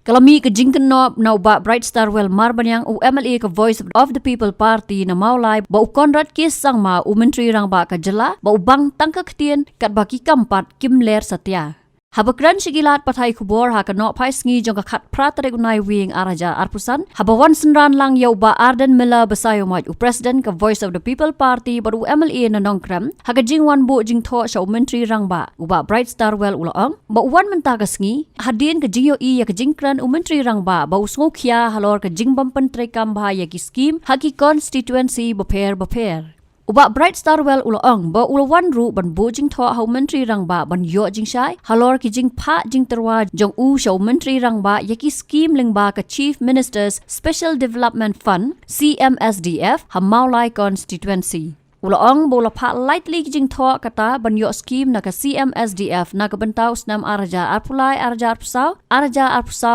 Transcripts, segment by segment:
Kalami ke jingkenop na uba Bright Star Well marbanyang u MLA ke Voice of the People Party na Mawlai ba u Konrad kes sang ma u menteri rang ba ka jela ba u bang tangka Ktien kat baki kampat kimler satya. Habakran sigilat patai kubor ha kanok pai sngi jong ka khat pratarek unai wing araja arpusan habawan senran lang yau ba Arden Miller basayo maj u President ka Voice of the People Party ba u MLA na nongkram ha ka jingwan bo jing tho sha u menteri rang ba u ba Bright Star Well ulaong ba wan menta ka sngi hadin ka jingyo I ya ka jingkran u menteri rang ba u sngo khia halor ka jingbam pentre kam ba ya ki Skhim ha ki constituency baper. Uba Bright Star Well ulaong ba ulawan ru ban bo jing tho hau menteri rang ba ban yo jing shai halor ki jing pha jing terwa jong u shau menteri rang ba yaki Skhim ling ba ka Chief Minister's Special Development Fund CMSDF ha Mawlai constituency. Ulaong bola pha lightly jing tho kata ban yo Skhim na ka CMSDF na ka bentau Snem araja arpulai araja arpusau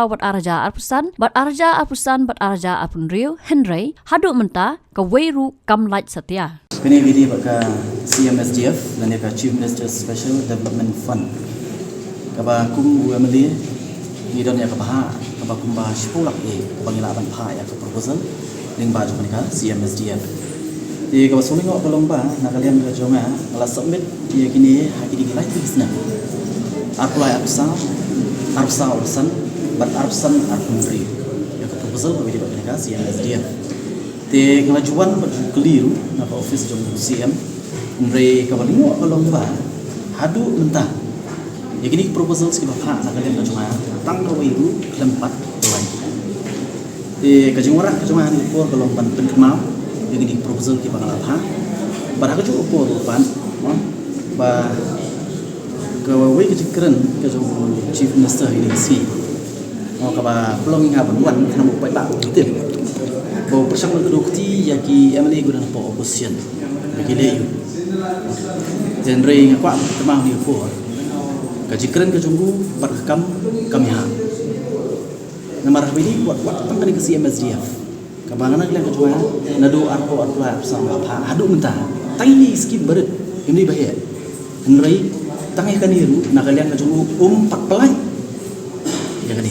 bat araja arpusan bat araja arpusan bat araja arpun riu Henry hadu menta ka weiru kam light satya. Ini video baka CMSDF dan ka Chief Minister Special Development Fund. Kaba kum UMLA ni don ya kaba kum ba shpulak bangila ban pha ya ka proposal ning ba jong ka CMSDF. Di kaba suling ko kolong ba na kalian ka jonga ala submit ya kini hakiki light business. Apply arsan bat arsan arpundri. Ya ka proposal video baka CMSDF. Te ngelajuan keliru na office jong CM umre kabalingo kolong ba hadu mentah ya gini proposal ski bapa na kalian kajuma tang ko iru lempat doai te kajungora kajuma ni por kolong ban penkmau ya gini proposal ki bangala ha bar ha kaju por ban ba kawe kajikren kajung chief minister ini si mo kaba pelong nga ban kana mo pa ba gitu Bahawa bersama kedokti yaki MLA guna po opposition Meghalaya genre ngakwa temah ni po kajikren kajunggu barkam kami ha namar bini buat tangkani ke CMSDF kabangan kalian kajunga nado arpo arpla sama apa hadu mentah tiny skip berit ini bahaya genre tangai kaniru na kalian kajunggu pak pelai ya kan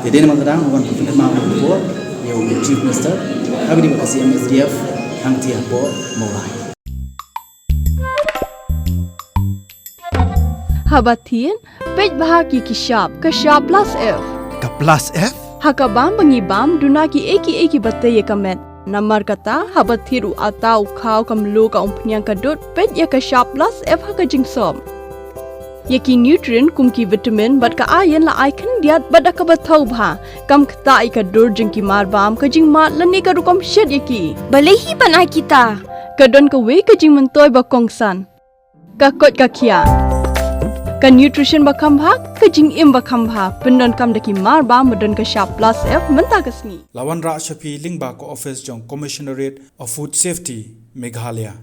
jadi nama kadang orang penerima po Yo Chief Minister, kami di CMSDF Atiar po Mawlai. Habatin, pej bahagi kishap plus F. Ka plus F? Hakabam bangibam dunaki eki batay kamet. Namar kata habathiru atau kau kamlu ka umpnyang kadut pej ya kishap plus F hakajing som. Yaki nutrient kumki vitamin bat ka ayan la icon diat bat ka bathau bha kam khta ka dur jing ki mar bam ka jing mat lani ka rukom shed yaki balehi banai kita ka don ka we ka jing mentoy ba kongsan ka kot ka khia ka nutrition ba kham bha ka jing im ba kham bha pendon kam daki mar bam don ka sharp plus F menta kasni Lawan Ra Shafi Lingba ko office jong Commissionerate of Food Safety Meghalaya